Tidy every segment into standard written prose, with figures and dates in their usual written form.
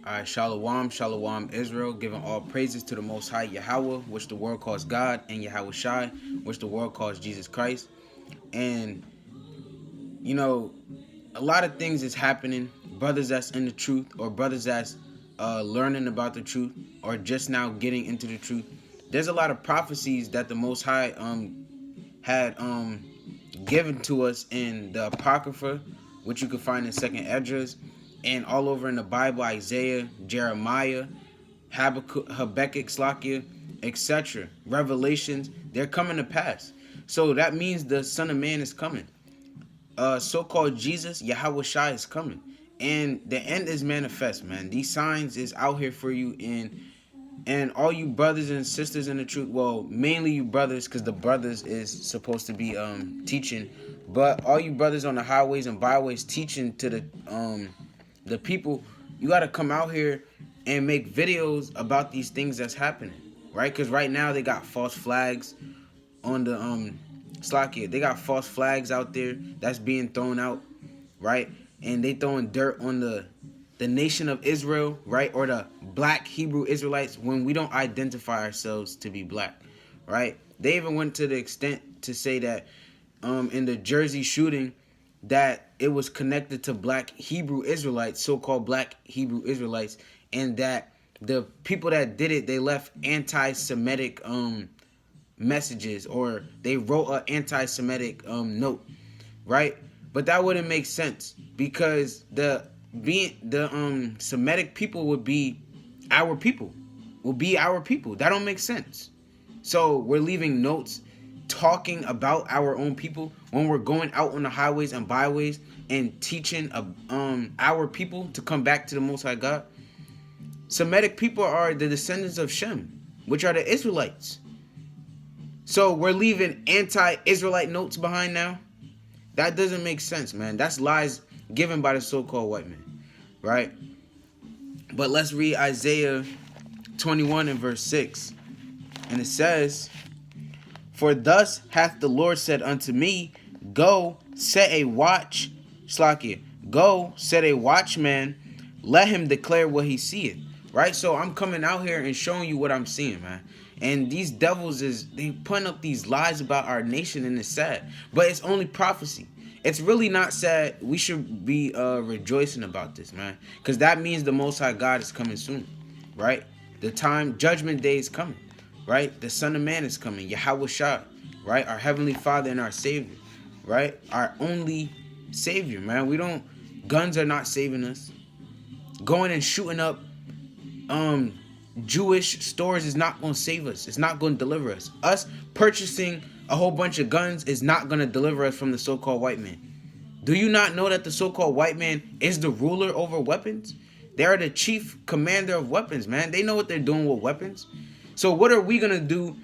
Alright, Shalom, Shalom, Israel, giving all praises to the Most High Yahweh, which the world calls God, and Yahweh Shai, which the world calls Jesus Christ. And, you know, a lot of things is happening. Brothers that's in the truth, or brothers that's learning about the truth, or just now getting into the truth. There's a lot of prophecies that the Most High had given to us in the Apocrypha, which you can find in Second Esdras, and all over in the Bible, Isaiah, Jeremiah, Habakkuk, Slakia, etc. Revelations, they're coming to pass. So that means the Son of Man is coming. So-called Jesus, Yahweh Shai, is coming. And the end is manifest, man. These signs is out here for you, and all you brothers and sisters in the truth, well, mainly you brothers, because the brothers is supposed to be teaching, but all you brothers on the highways and byways teaching to the people, you got to come out here and make videos about these things that's happening, right? Because right now they got false flags on the Slakia. They got false flags out there that's being thrown out, right? And they throwing dirt on the nation of Israel, right? Or the black Hebrew Israelites when we don't identify ourselves to be black, right? They even went to the extent to say that in the Jersey shooting that it was connected to black Hebrew Israelites, so-called black Hebrew Israelites, and that the people that did it, they left anti-Semitic messages, or they wrote an anti-Semitic note, right? But that wouldn't make sense, because the Semitic people would be our people. That don't make sense. So we're leaving notes talking about our own people when we're going out on the highways and byways and teaching our people to come back to the Most High God. Semitic people are the descendants of Shem, which are the Israelites. So we're leaving anti-Israelite notes behind now. That doesn't make sense, man. That's lies given by the so-called white man, right? But let's read Isaiah 21 and verse 6. And it says, "For thus hath the Lord said unto me, Go, set a watch, Slakia, go, set a watchman, let him declare what he seeth." Right? So I'm coming out here and showing you what I'm seeing, man. And these devils they putting up these lies about our nation, and it's sad. But it's only prophecy. It's really not sad. We should be rejoicing about this, man. Because that means the Most High God is coming soon, right? The time, judgment day is coming, right? The Son of Man is coming, Yahweh Shai, right? Our Heavenly Father and our Savior, right? Our only Savior, man. Guns are not saving us. Going and shooting up Jewish stores is not going to save us. It's not going to deliver us. Us purchasing a whole bunch of guns is not going to deliver us from the so-called white man. Do you not know that the so-called white man is the ruler over weapons? They are the chief commander of weapons, man. They know what they're doing with weapons. So what are we going to do?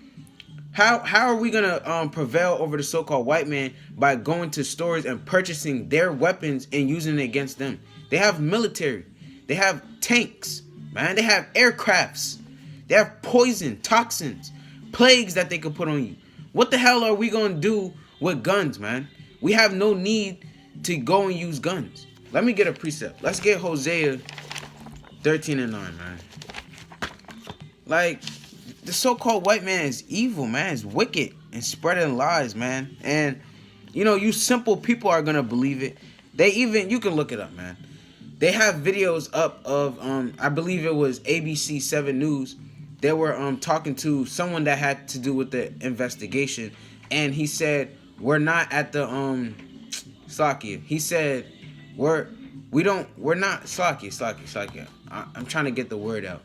How are we going to prevail over the so-called white man? By going to stores and purchasing their weapons and using it against them. They have military. They have tanks, man. They have aircrafts. They have poison, toxins, plagues that they could put on you. What the hell are we going to do with guns, man? We have no need to go and use guns. Let me get a precept. Let's get Hosea 13 and 9, man. Like, the so-called white man is evil, man. It's wicked and spreading lies, man. And, you simple people are going to believe it. You can look it up, man. They have videos up of, I believe it was ABC 7 News. They were talking to someone that had to do with the investigation. And he said, we're not at the, Slakia. He said, we're not, Slakia. I'm trying to get the word out.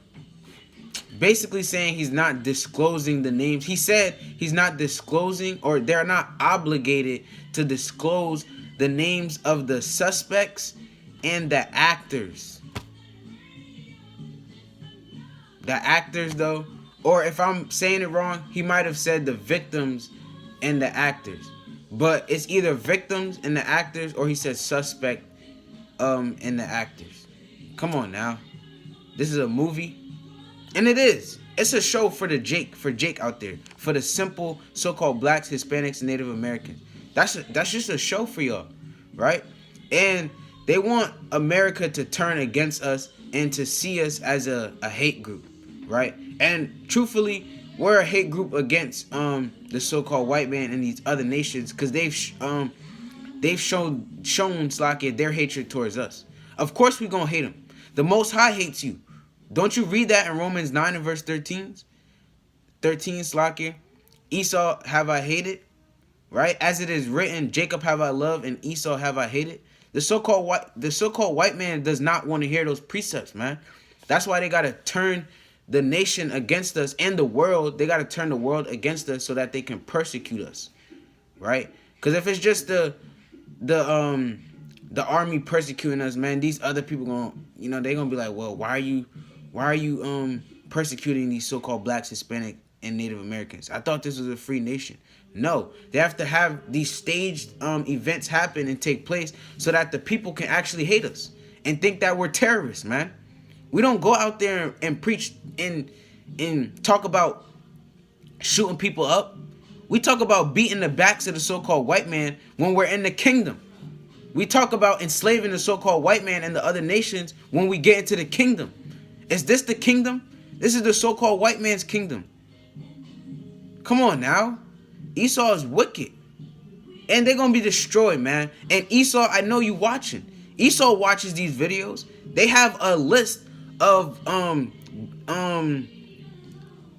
Basically saying he's not disclosing the names. He said he's not disclosing, or they're not obligated to disclose the names of the suspects and the actors. The actors, though, or if I'm saying it wrong, he might have said the victims and the actors. But it's either victims and the actors, or he said suspect and the actors. Come on now. This is a movie. And it is. It's a show for Jake out there. For the simple so-called blacks, Hispanics, and Native Americans. That's just a show for y'all. Right? And They want America to turn against us and to see us as a hate group, right? And truthfully, we're a hate group against the so-called white man and these other nations, because they've shown Slakia their hatred towards us. Of course we gonna hate them. The Most High hates you. Don't you read that in Romans 9 and verse 13? 13, Slakia. Esau have I hated, right? As it is written, Jacob have I loved and Esau have I hated. The so-called white man does not want to hear those precepts, man. That's why they gotta turn the nation against us and the world. They gotta turn the world against us so that they can persecute us, right? Because if it's just the army persecuting us, man, these other people they're gonna be like, well, why are you persecuting these so-called blacks, Hispanic, and Native Americans? I thought this was a free nation. No, they have to have these staged events happen and take place so that the people can actually hate us and think that we're terrorists, man. We don't go out there and preach and talk about shooting people up. We talk about beating the backs of the so-called white man when we're in the kingdom. We talk about enslaving the so-called white man and the other nations when we get into the kingdom. Is this the kingdom? This is the so-called white man's kingdom. Come on now. Esau is wicked. And they're going to be destroyed, man. And Esau, I know you watching. Esau watches these videos. They have a list of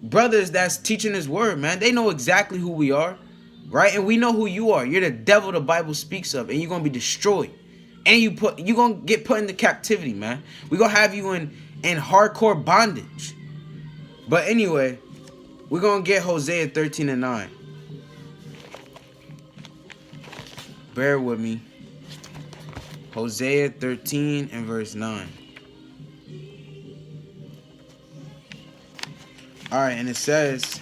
brothers that's teaching his word, man. They know exactly who we are, right? And we know who you are. You're the devil the Bible speaks of, and you're going to be destroyed. And you're going to get put into captivity, man. We're going to have you in hardcore bondage. But anyway, we're going to get Hosea 13 and 9. Bear with me. Hosea 13 and verse 9. Alright, and it says,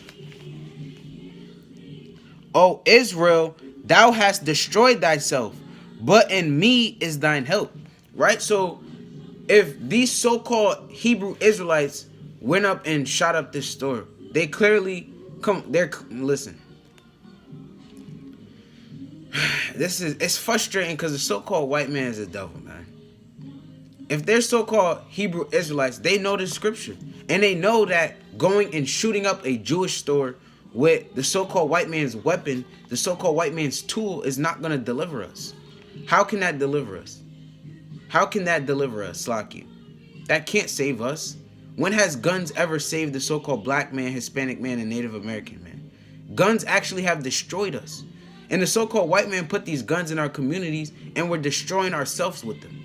O Israel, thou hast destroyed thyself, but in me is thine help. Right? So, if these so-called Hebrew Israelites went up and shot up this store, they clearly listen. It's frustrating because the so-called white man is a devil, man. If they're so-called Hebrew Israelites, they know the scripture. And they know that going and shooting up a Jewish store with the so-called white man's weapon, the so-called white man's tool, is not going to deliver us. How can that deliver us? How can that deliver us, Slakia? That can't save us. When has guns ever saved the so-called black man, Hispanic man, and Native American man? Guns actually have destroyed us. And the so-called white man put these guns in our communities, and we're destroying ourselves with them.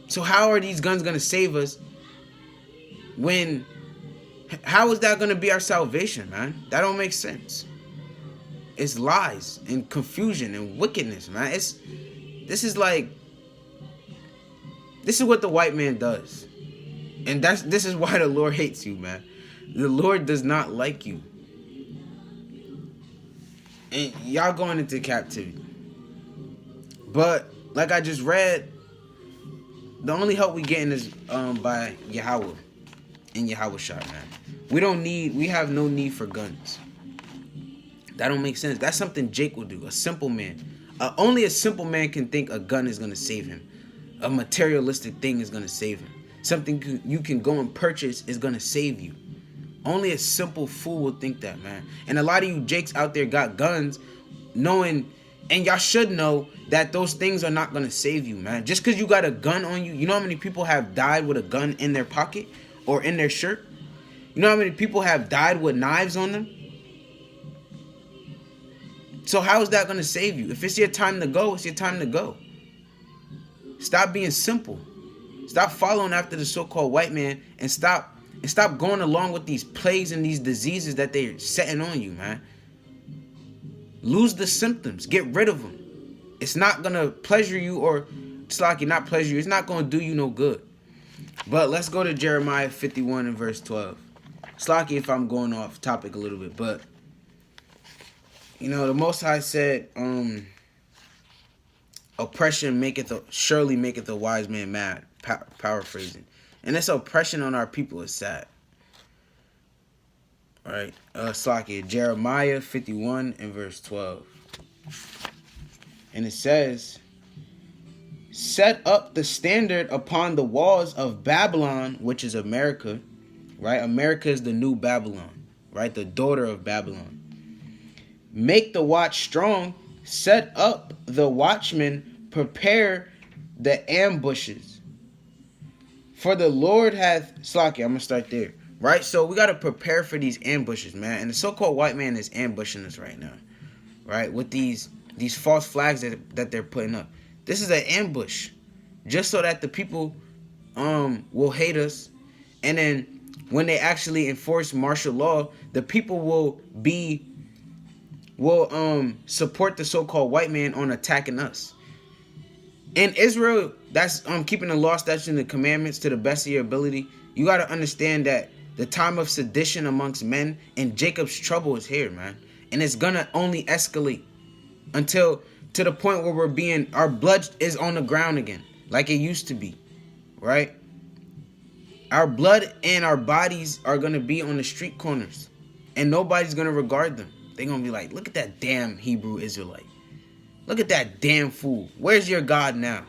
So how are these guns going to save us how is that going to be our salvation, man? That don't make sense. It's lies and confusion and wickedness, man. This is what the white man does. And this is why the Lord hates you, man. The Lord does not like you. And y'all going into captivity. But like I just read, the only help we getting is by Yahweh and Yahweh shot, man. We have no need for guns. That don't make sense. That's something Jake will do. A simple man. Only a simple man can think a gun is gonna save him. A materialistic thing is gonna save him. Something you can go and purchase is gonna save you. Only a simple fool will think that, man. And a lot of you Jakes out there got guns, knowing, and y'all should know that those things are not gonna save you, man. Just because you got a gun on you, you know how many people have died with a gun in their pocket or in their shirt? You know how many people have died with knives on them? So how is that gonna save you? If it's your time to go, it's your time to go. Stop being simple. Stop following after the so-called white man, and stop going along with these plagues and these diseases that they're setting on you, man. Lose the symptoms. Get rid of them. It's not going to pleasure you, or it's like not pleasure you. It's not going to do you no good. But let's go to Jeremiah 51 and verse 12. Slacky if I'm going off topic a little bit, but the Most High said, oppression surely maketh a wise man mad. Paraphrasing. And this oppression on our people is sad. Alright, Slacky, Jeremiah 51 and verse 12. And it says, set up the standard upon the walls of Babylon, which is America, right? America is the new Babylon, right? The daughter of Babylon. Make the watch strong, set up the watchmen, prepare the ambushes. For the Lord hath, Slocky, I'm going to start there, right? So we got to prepare for these ambushes, man. And the so-called white man is ambushing us right now, right? With these false flags that they're putting up. This is an ambush, just so that the people will hate us, and then when they actually enforce martial law, the people will support the so-called white man on attacking us. In Israel, that's keeping the law, statutes, and the commandments to the best of your ability. You got to understand that the time of sedition amongst men and Jacob's trouble is here, man, and it's gonna only escalate until to the point where our blood is on the ground again, like it used to be, right? Our blood and our bodies are gonna be on the street corners, and nobody's gonna regard them. They're gonna be like, look at that damn Hebrew Israelite. Look at that damn fool. Where's your God now?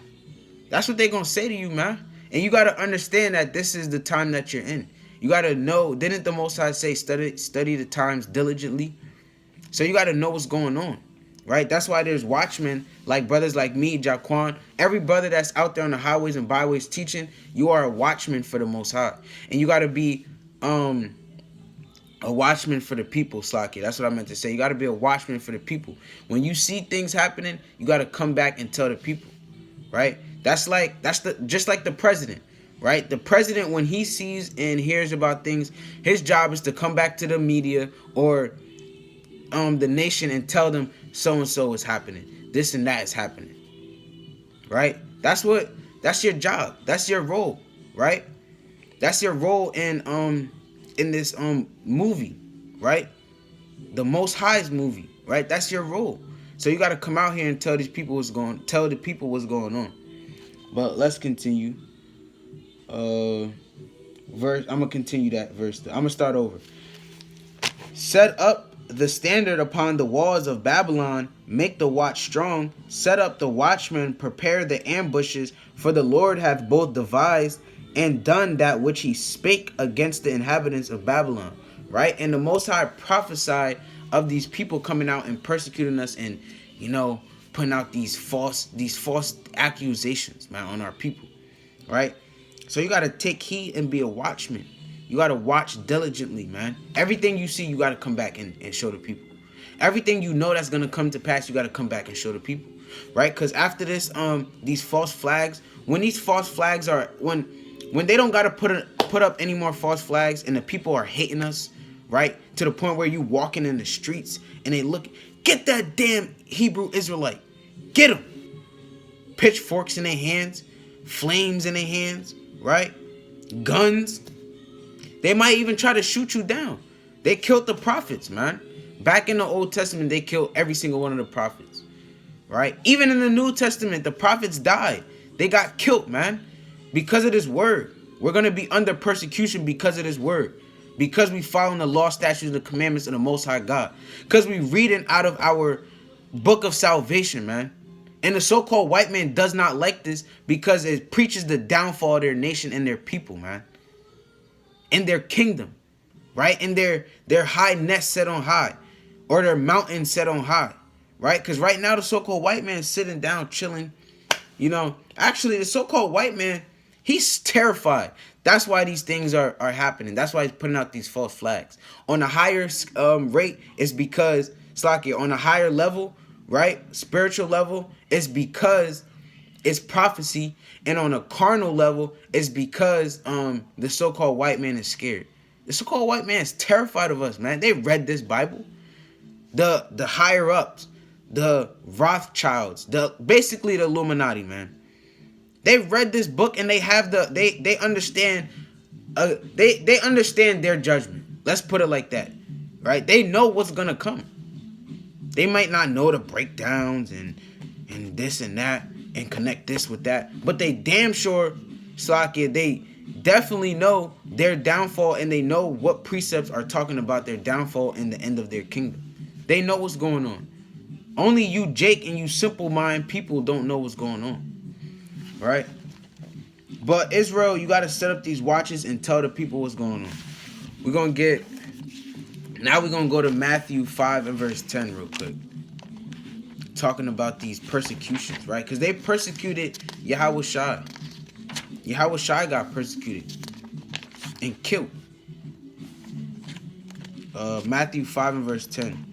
That's what they're gonna say to you, man. And you gotta understand that this is the time that you're in. You gotta know, didn't the Most High say study the times diligently? So you gotta know what's going on. Right? That's why there's watchmen like brothers like me, Jaquan. Every brother that's out there on the highways and byways teaching, you are a watchman for the Most High. And you got to be a watchman for the people, Slaki. That's what I meant to say. You got to be a watchman for the people. When you see things happening, you got to come back and tell the people. Right? Just like the president. Right? The president, when he sees and hears about things, his job is to come back to the media or the nation and tell them so and so is happening, this and that is happening, right? That's your job, that's your role, right? That's your role in this movie, right? The Most High's movie, right? That's your role. So you got to come out here and tell the people what's going on. But let's continue. I'm gonna continue that verse. I'm gonna start over. Set up the standard upon the walls of Babylon, make the watch strong, set up the watchmen, prepare the ambushes, for the Lord hath both devised and done that which he spake against the inhabitants of Babylon. Right? And the Most High prophesied of these people coming out and persecuting us and, putting out these false accusations, man, on our people. Right? So you got to take heed and be a watchman. You got to watch diligently, man. Everything you see, you got to come back and show the people. Everything you know that's going to come to pass, you got to come back and show the people. Right? Because after this, these false flags, when these false flags are, when they don't got to put up any more false flags and the people are hating us, right? To the point where you walking in the streets and they look, get that damn Hebrew Israelite. Get him. Pitchforks in their hands, flames in their hands, right? Guns. They might even try to shoot you down. They killed the prophets, man. Back in the Old Testament, they killed every single one of the prophets, right? Even in the New Testament, the prophets died. They got killed, man, because of this word. We're going to be under persecution because of this word. Because we follow the law, statutes, and the commandments of the Most High God. Because we reading out of our book of salvation, man. And the so-called white man does not like this because it preaches the downfall of their nation and their people, man. In their kingdom, right? In their high nest set on high, or their mountain set on high, right? Because right now the so-called white man is sitting down, chilling. Actually the so-called white man, he's terrified. That's why these things are happening. That's why he's putting out these false flags. On a higher rate, it's because, Slaki, on a higher level, right? Spiritual level, it's because it's prophecy. And on a carnal level, it's because the so-called white man is scared. The so-called white man is terrified of us, man. They read this Bible. The higher ups, the Rothschilds, basically the Illuminati, man. They read this book and they have they understand they understand their judgment. Let's put it like that, right? They know what's gonna come. They might not know the breakdowns and this and that and connect this with that, but they damn sure, Slakia, they definitely know their downfall, and they know what precepts are talking about their downfall and the end of their kingdom. They know what's going on. Only you, Jake, and you simple mind people don't know what's going on. right? But Israel, you got to set up these watches and tell the people what's going on. We're going to go to Matthew 5 and verse 10 real quick. Talking about these persecutions, right? Because they persecuted Yahweh Shai. Yahweh Shai got persecuted and killed. Matthew 5 and verse 10.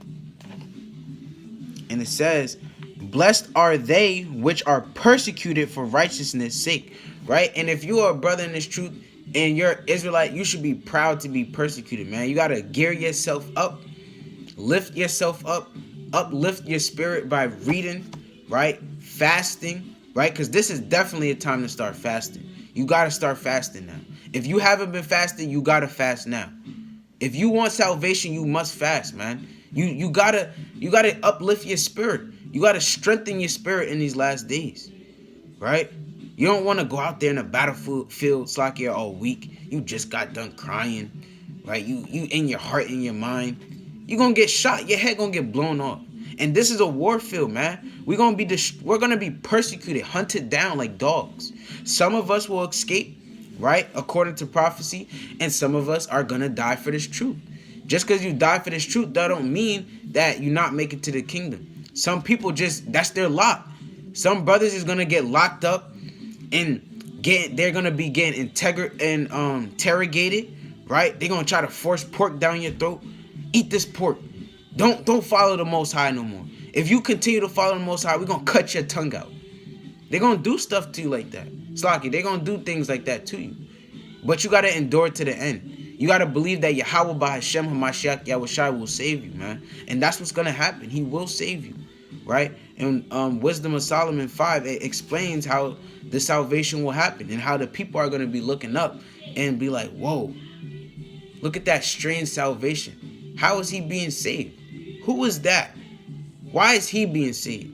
And it says, blessed are they which are persecuted for righteousness' sake, right? And if you are a brother in this truth and you're Israelite, you should be proud to be persecuted, man. You got to gear yourself up, lift yourself up, uplift your spirit by reading, right? Fasting, right? Because this is definitely a time to start fasting. You got to start fasting now. If you haven't been fasting, you got to fast now. If you want salvation, you must fast, man. You gotta uplift your spirit. You gotta strengthen your spirit in these last days, right? You don't want to go out there in the battlefield slack here all week. You just got done crying, right? You in your heart, in your mind, you gonna get shot. Your head gonna get blown off. And this is a war field, man. We're gonna be persecuted, hunted down like dogs. Some of us will escape, right, according to prophecy, and some of us are gonna die for this truth. Just because you die for this truth, that don't mean that you not make it to the kingdom. Some people that's their lot. Some brothers is gonna get locked up and they're gonna be getting interrogated, right? They're gonna try to force pork down your throat. Eat this pork. Don't follow the Most High no more. If you continue to follow the Most High, we're gonna cut your tongue out. They're gonna do stuff to you like that. Slaki, they're gonna do things like that to you. But you gotta endure to the end. You gotta believe that Yahweh B'Hashem HaMashiach Yahushai will save you, man. And that's what's gonna happen. He will save you, right? And Wisdom of Solomon 5, it explains how the salvation will happen and how the people are gonna be looking up and be like, whoa, look at that strange salvation. How is he being saved? Who is that? Why is he being saved?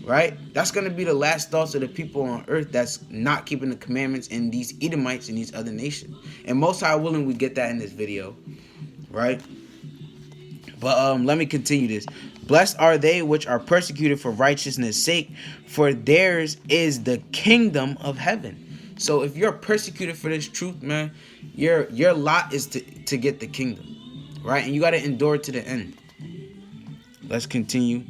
Right? That's going to be the last thoughts of the people on earth that's not keeping the commandments and these Edomites and these other nations. And most high willing, we get that in this video. Right? But let me continue this. Blessed are they which are persecuted for righteousness' sake, for theirs is the kingdom of heaven. So if you're persecuted for this truth, man, your lot is to get the kingdom. Right? And you got to endure to the end. Let's continue.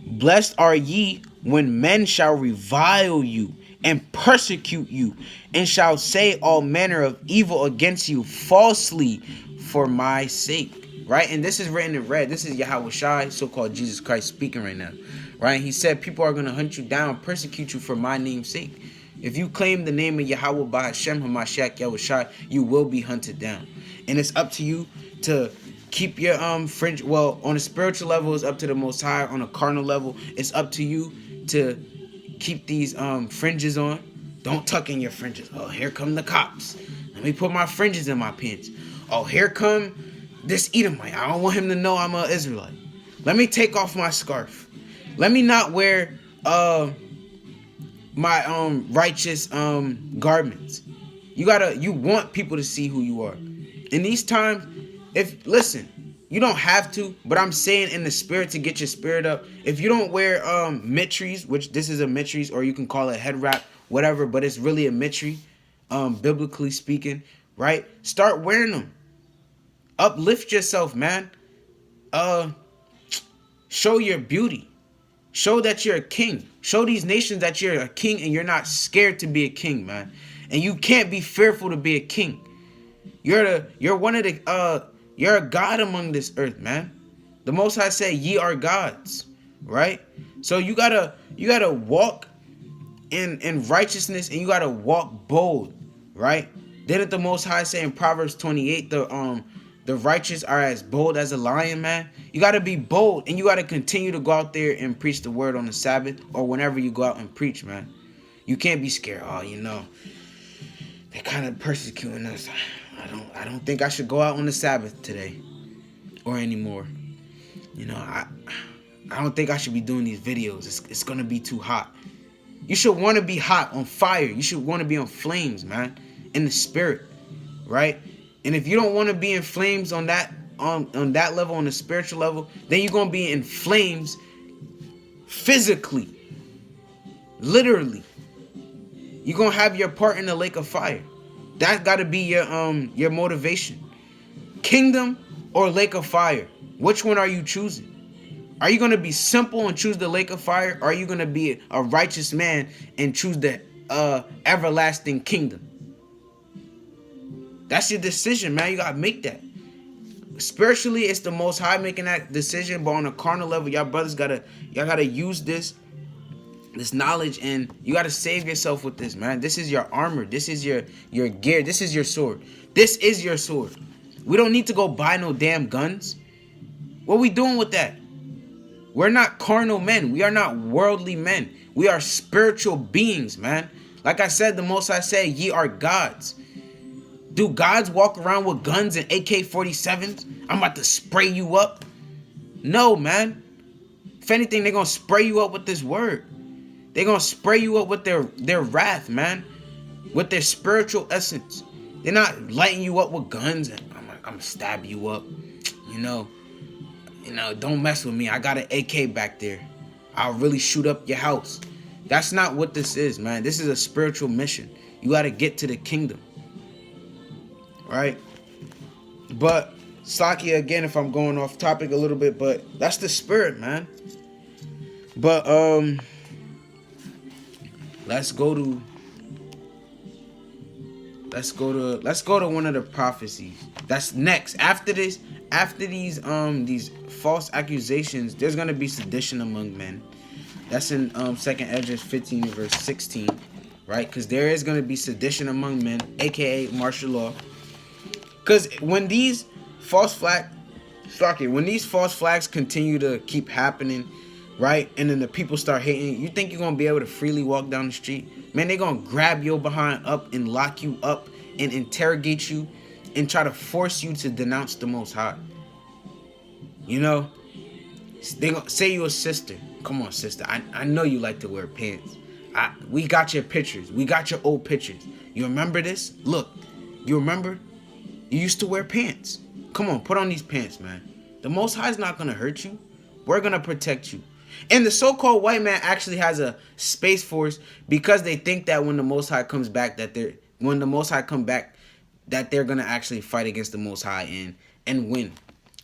Blessed are ye when men shall revile you and persecute you, and shall say all manner of evil against you falsely for my sake. Right? And this is written in red. This is Yahweh Shai, so-called Jesus Christ, speaking right now. Right? He said people are going to hunt you down, persecute you for my name's sake. If you claim the name of Yahweh B'Hashem HaMashiach Yahushai, you will be hunted down. And it's up to you to keep your fringe. Well, on a spiritual level, it's up to the Most High. On a carnal level, it's up to you to keep these fringes on. Don't tuck in your fringes. Oh, here come the cops. Let me put my fringes in my pants. Oh, here come this Edomite. I don't want him to know I'm an Israelite. Let me take off my scarf. Let me not wear my righteous garments. You want people to see who you are. In these times, listen, you don't have to, but I'm saying in the spirit to get your spirit up. If you don't wear mitris, which this is a mitris, or you can call it head wrap, whatever, but it's really a mitri, biblically speaking, right? Start wearing them. Uplift yourself, man. Show your beauty. Show that you're a king. Show these nations that you're a king and you're not scared to be a king, man. And you can't be fearful to be a king. You're a god among this earth, man. The Most High said, ye are gods, right? So you gotta walk in righteousness, and you gotta walk bold, right? Didn't the Most High say in Proverbs 28, the righteous are as bold as a lion, man? You gotta be bold, and you gotta continue to go out there and preach the word on the Sabbath or whenever you go out and preach, man. You can't be scared. Oh, they're kind of persecuting us. I don't think I should go out on the Sabbath today or anymore. I don't think I should be doing these videos. It's gonna be too hot. You should want to be hot, on fire. You should want to be on flames, man, in the spirit, right? And if you don't want to be in flames on that level, on the spiritual level, then you're gonna be in flames physically, literally. You're gonna have your part in the lake of fire. That gotta be your motivation. Kingdom or lake of fire? Which one are you choosing? Are you gonna be simple and choose the lake of fire? Or are you gonna be a righteous man and choose the everlasting kingdom? That's your decision, man. You gotta make that. Spiritually, it's the Most High making that decision, but on a carnal level, y'all gotta use this knowledge, and you gotta save yourself with this, man. This is your armor. This is your gear. This is your sword. This is your sword. We don't need to go buy no damn guns. What we doing with that? We're not carnal men. We are not worldly men. We are spiritual beings, man. Like I said, the Most High said, ye are gods. Do gods walk around with guns and AK-47s? I'm about to spray you up. No, man. If anything, they're going to spray you up with this word. They're going to spray you up with their wrath, man. With their spiritual essence. They're not lighting you up with guns and I'm going to stab you up. You know, don't mess with me. I got an AK back there. I'll really shoot up your house. That's not what this is, man. This is a spiritual mission. You got to get to the kingdom. Right? But Saki, again, if I'm going off topic a little bit, but that's the spirit, man. But let's go to one of the prophecies. That's next. After these false accusations, there's gonna be sedition among men. That's in 2nd Esdras 15 verse 16, right? Because there is gonna be sedition among men, aka martial law. Because when these false flags continue to keep happening, right, and then the people start hating, you think you're gonna be able to freely walk down the street? Man, they're gonna grab your behind up and lock you up and interrogate you and try to force you to denounce the Most High. You know, they gonna say you a sister. Come on, sister. I know you like to wear pants. We got your pictures. We got your old pictures. You remember this? Look, you remember? You used to wear pants. Come on, put on these pants, man. The Most High is not going to hurt you. We're going to protect you. And the so-called white man actually has a space force because they think that when the Most High comes back, that they're going to actually fight against the Most High and win.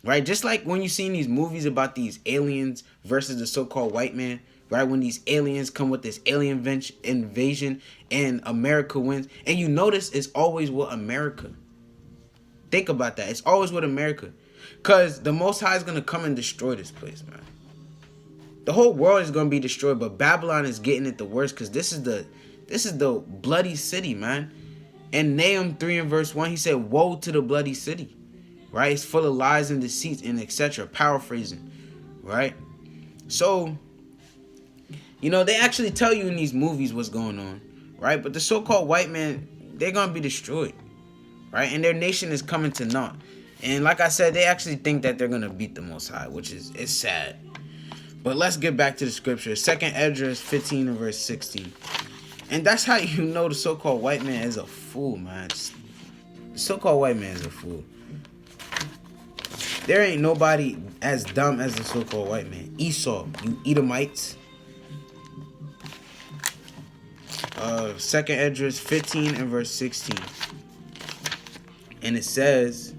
Right? Just like when you see in these movies about these aliens versus the so-called white man, right? When these aliens come with this alien invasion and America wins. And you notice it's always with America. Think about that. It's always with America. Because the Most High is going to come and destroy this place, man. The whole world is going to be destroyed, but Babylon is getting it the worst because this is the bloody city, man. In Nahum 3 and verse 1, he said, woe to the bloody city. Right? It's full of lies and deceits and etc. Paraphrasing. Right? So, you know, they actually tell you in these movies what's going on. Right? But the so-called white man, they're going to be destroyed. Right? And their nation is coming to naught. And like I said, they actually think that they're going to beat the Most High, which is sad. But let's get back to the scripture. 2nd Esdras 15 and verse 16. And that's how you know the so-called white man is a fool, man. The so-called white man is a fool. There ain't nobody as dumb as the so-called white man. Esau, you Edomites. 2nd Esdras 15 and verse 16. And it says,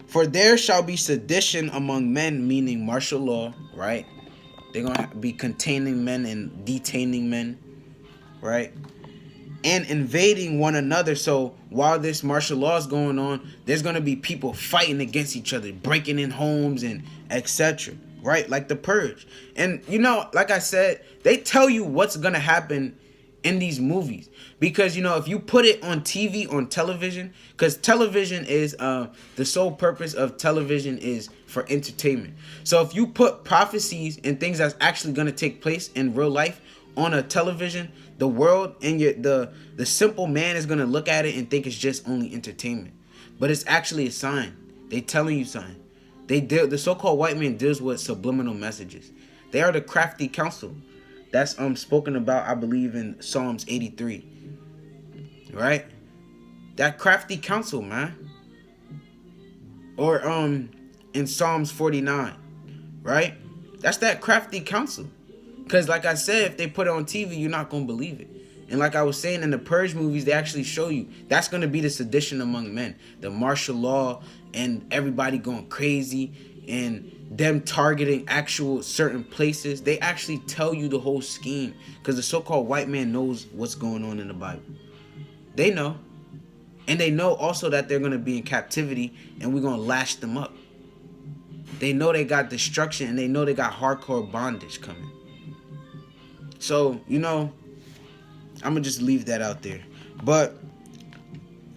for there shall be sedition among men, meaning martial law, right? They're going to be containing men and detaining men, right? And invading one another. So while this martial law is going on, there's going to be people fighting against each other, breaking in homes and etc. Right? Like the purge. And, you know, like I said, they tell you what's going to happen in these movies. Because, you know, if you put it on TV, on television, because television is, the sole purpose of television is for entertainment. So if you put prophecies and things that's actually going to take place in real life on a television, the world and the simple man is going to look at it and think it's just only entertainment. But it's actually a sign. They telling you something. The so-called white man deals with subliminal messages. They are the crafty counsel. That's spoken about, I believe, in Psalms 83. Right? That crafty counsel, man. Or in Psalms 49. Right? That's that crafty counsel. Because like I said, if they put it on TV, you're not going to believe it. And like I was saying, in the Purge movies, they actually show you that's going to be the sedition among men, the martial law, and everybody going crazy, and them targeting actual certain places. They actually tell you the whole scheme, because the so-called white man knows what's going on in the Bible. They know. And they know also that they're going to be in captivity, and we're going to lash them up. They know they got destruction, and they know they got hardcore bondage coming. So, you know, I'm going to just leave that out there. But,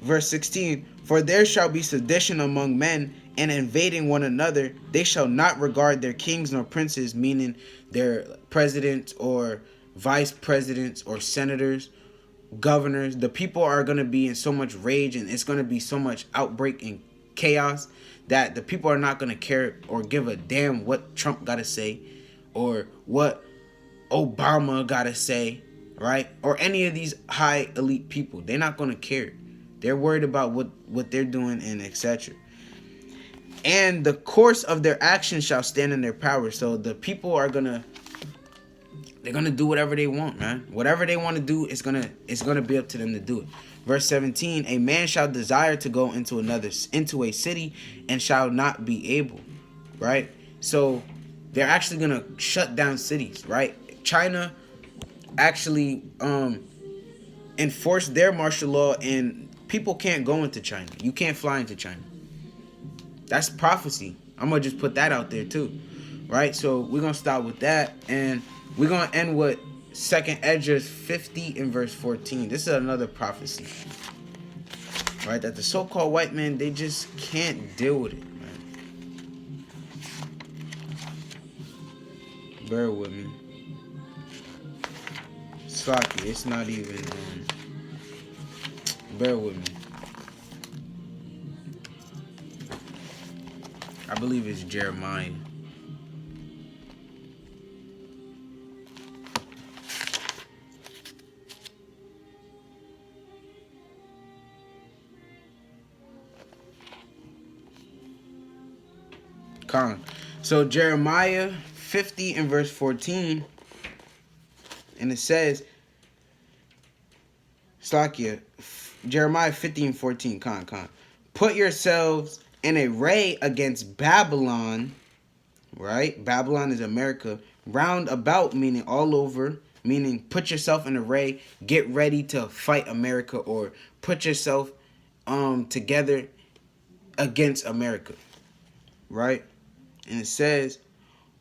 verse 16, for there shall be sedition among men, and invading one another. They shall not regard their kings nor princes, meaning their presidents or vice presidents or senators, governors. The people are going to be in so much rage, and it's going to be so much outbreak and chaos that the people are not going to care or give a damn what Trump got to say or what Obama got to say, right? Or any of these high elite people. They're not going to care. They're worried about what they're doing and etc. And the course of their actions shall stand in their power. So the people are they're gonna do whatever they want, man. Whatever they want to do, it's gonna be up to them to do it. Verse 17, a man shall desire to go into a city and shall not be able, right? So they're actually gonna shut down cities, right? China actually enforced their martial law, and people can't go into China. You can't fly into China. That's prophecy. I'm gonna just put that out there too, right? So we're gonna start with that, and we're gonna end with 2nd Esdras 50 in verse 14. This is another prophecy, right? That the so-called white man, they just can't deal with it, man. Bear with me. Slocky, it's not even. Bear with me. I believe it's Jeremiah. So Jeremiah 50 and verse 14, and it says, Slakia, Jeremiah 50 and 14, put yourselves in array against Babylon, right? Babylon is America. Round about, meaning all over, meaning put yourself in array, get ready to fight America, or put yourself together against America, right? And it says,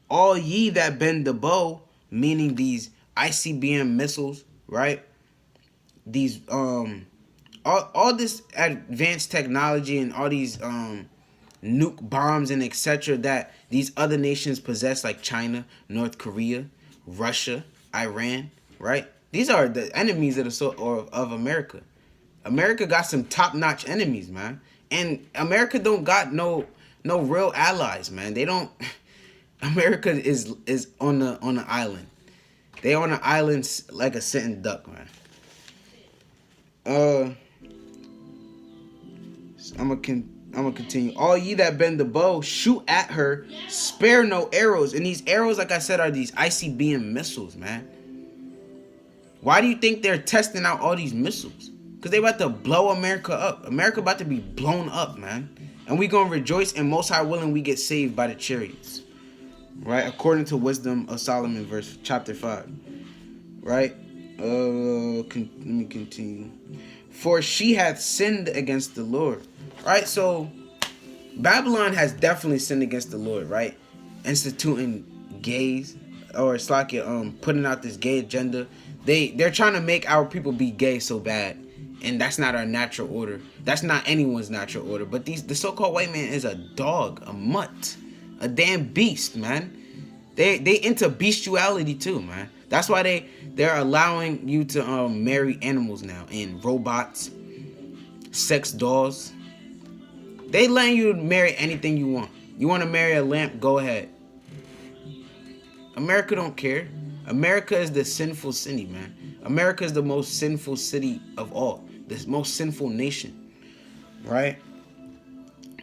all ye that bend the bow, meaning these ICBM missiles, right? These all this advanced technology and all these nuke bombs and etc. that these other nations possess, like China, North Korea, Russia, Iran, right? These are the enemies of America. America got some top-notch enemies, man. And America don't got no real allies, man. They don't. America is on the island. They on the island like a sitting duck, man. I'm gonna continue. All ye that bend the bow, shoot at her, spare no arrows. And these arrows, like I said, are these ICBM missiles, man. Why do you think they're testing out all these missiles? Because they about to blow America up. America about to be blown up, man. And we gonna rejoice in Most High willing we get saved by the chariots, right? According to Wisdom of Solomon, chapter 5, right? Let me continue. For she hath sinned against the Lord, right? So Babylon has definitely sinned against the Lord, right? Instituting gays, or it's like putting out this gay agenda. They're trying to make our people be gay so bad. And that's not our natural order. That's not anyone's natural order. But the so-called white man is a dog, a mutt, a damn beast, man. They into bestiality too, man. That's why they're allowing you to marry animals now, and robots, sex dolls. They letting you marry anything you want. You want to marry a lamp? Go ahead. America don't care. America is the sinful city, man. America is the most sinful city of all. The most sinful nation, right?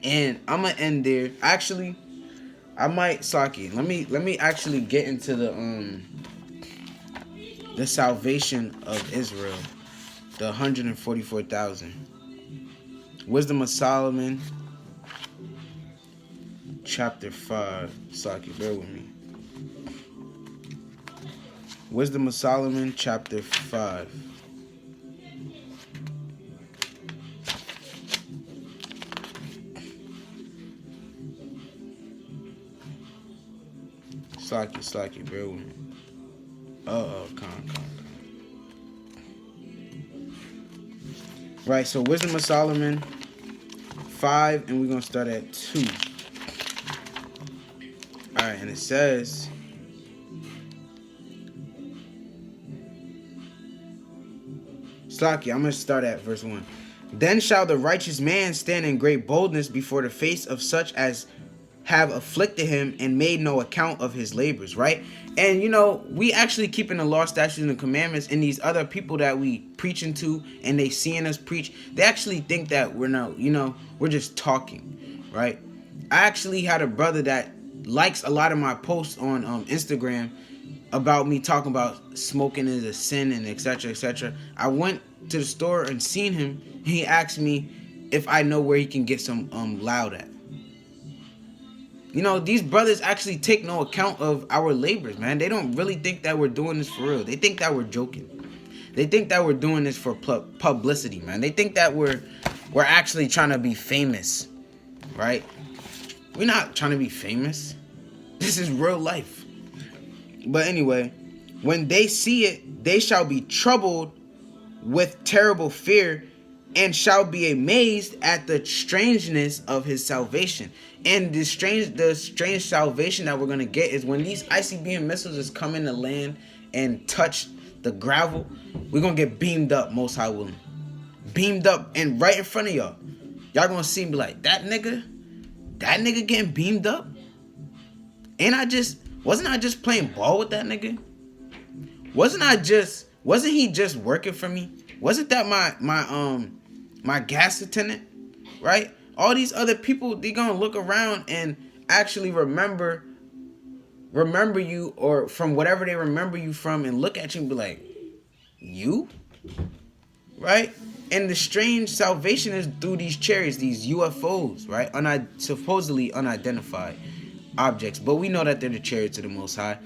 And I'm gonna end there. Actually, I might, Saki. Let me actually get into the the salvation of Israel, the 144,000. Wisdom of Solomon, chapter 5. Saki, bear with me. Wisdom of Solomon, chapter 5. Slacky, bear with me. Con. Right, so Wisdom of Solomon 5, and we're going to start at 2. Alright, and it says, Slacky, I'm going to start at verse 1. Then shall the righteous man stand in great boldness before the face of such as have afflicted him and made no account of his labors, right? And we actually keeping the law, statutes, and the commandments, and these other people that we preaching to and they seeing us preach, they actually think that we're not, we're just talking, right? I actually had a brother that likes a lot of my posts on Instagram about me talking about smoking is a sin and etc. etc. I went to the store and seen him, and he asked me if I know where he can get some loud at. These brothers actually take no account of our labors, man. They don't really think that we're doing this for real. They think that we're joking. They think that we're doing this for publicity, man. They think that we're actually trying to be famous, right? We're not trying to be famous. This is real life. But anyway, when they see it, they shall be troubled with terrible fear and shall be amazed at the strangeness of his salvation. And the strange salvation that we're going to get is when these ICBM missiles is coming to land and touch the gravel, we're going to get beamed up, most high willing. Beamed up and right in front of y'all. Y'all going to see me like, that nigga getting beamed up? Wasn't I just playing ball with that nigga? Wasn't he just working for me? Wasn't that my gas attendant, right? All these other people, they gonna look around and actually remember you, or from whatever they remember you from, and look at you and be like, you? Right? And the strange salvation is through these chariots, these UFOs, right? Supposedly unidentified objects, but we know that they're the chariots of the Most High.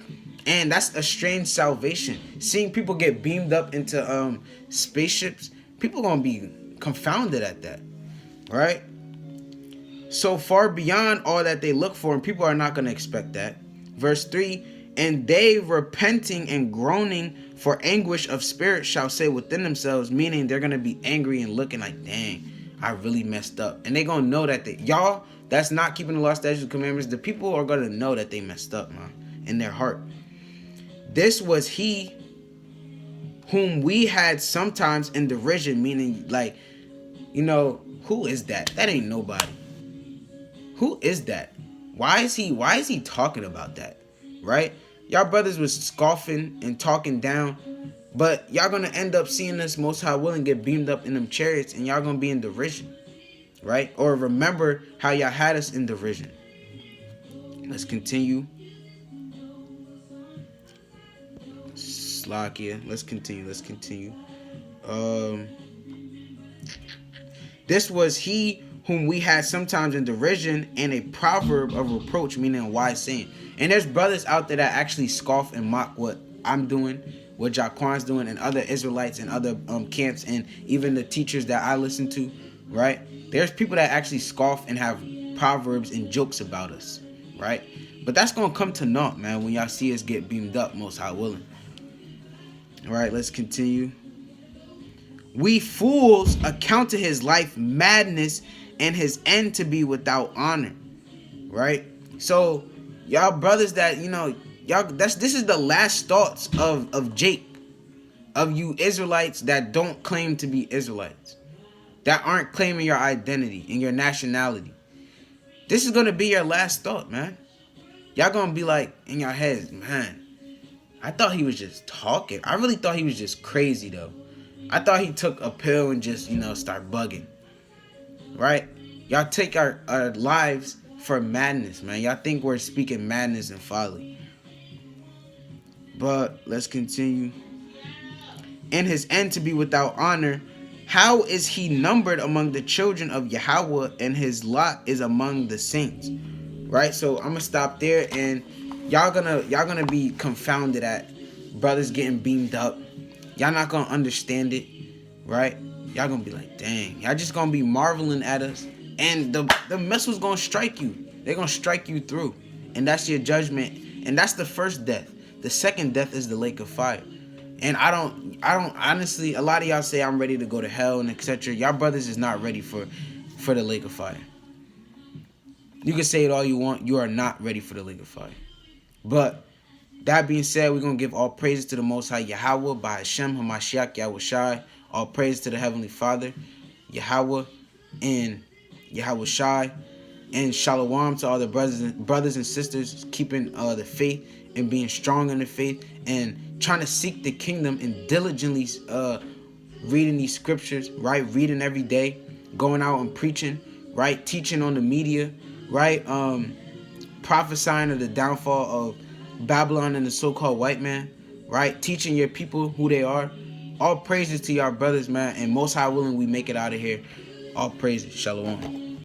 And that's a strange salvation. Seeing people get beamed up into spaceships, people gonna be confounded at that, right? So far beyond all that they look for, and people are not gonna expect that. Verse 3, and they repenting and groaning for anguish of spirit shall say within themselves, meaning they're gonna be angry and looking like, dang, I really messed up. And they're gonna know that y'all that's not keeping the law, statutes, and commandments, the people are gonna know that they messed up, man, in their heart. This was he whom we had sometimes in derision, meaning like, who is that? That ain't nobody. Who is that? Why is he talking about that? Right? Y'all brothers was scoffing and talking down, but y'all gonna end up seeing us, most high willing, get beamed up in them chariots, and y'all gonna be in derision. Right? Or remember how y'all had us in derision. Let's continue. Slakia. Let's continue. This was he whom we had sometimes in derision, and a proverb of reproach, meaning a wise saying. And there's brothers out there that actually scoff and mock what I'm doing, what Jaquan's doing, and other Israelites and other camps, and even the teachers that I listen to, right? There's people that actually scoff and have proverbs and jokes about us, right? But that's going to come to naught, man, when y'all see us get beamed up, most high willing. All right, let's continue. We fools account to his life madness and his end to be without honor, right? So y'all brothers that, this is the last thoughts of Jake, of you Israelites that don't claim to be Israelites, that aren't claiming your identity and your nationality. This is going to be your last thought, man. Y'all going to be like in your heads, man, I thought he was just talking. I really thought he was just crazy, though. I thought he took a pill and just, start bugging. Right? Y'all take our lives for madness, man. Y'all think we're speaking madness and folly. But let's continue. and his end to be without honor. How is he numbered among the children of Yahweh, and his lot is among the saints? Right? So I'm gonna stop there, and y'all gonna be confounded at brothers getting beamed up. Y'all not gonna understand it, right? Y'all gonna be like, dang, y'all just gonna be marveling at us, and the missile's gonna strike you. They're gonna strike you through, and that's your judgment, and that's the first death. The second death is the lake of fire. And I don't honestly, a lot of y'all say I'm ready to go to hell and etc. Y'all brothers is not ready for the lake of fire. You can say it all you want, you are not ready for the lake of fire. But that being said, we're going to give all praises to the Most High Yahweh by Hashem HaMashiach Yahweh Shai. All praise to the Heavenly Father, Yahweh, and Yahweh Shai. And shalom to all the brothers and sisters keeping the faith and being strong in the faith and trying to seek the kingdom and diligently reading these scriptures, right? Reading every day, going out and preaching, right? Teaching on the media, right? Prophesying of the downfall of Babylon and the so-called white man, right? Teaching your people who they are. All praises to y'all brothers, man. And most high willing, we make it out of here. All praises. Shalom.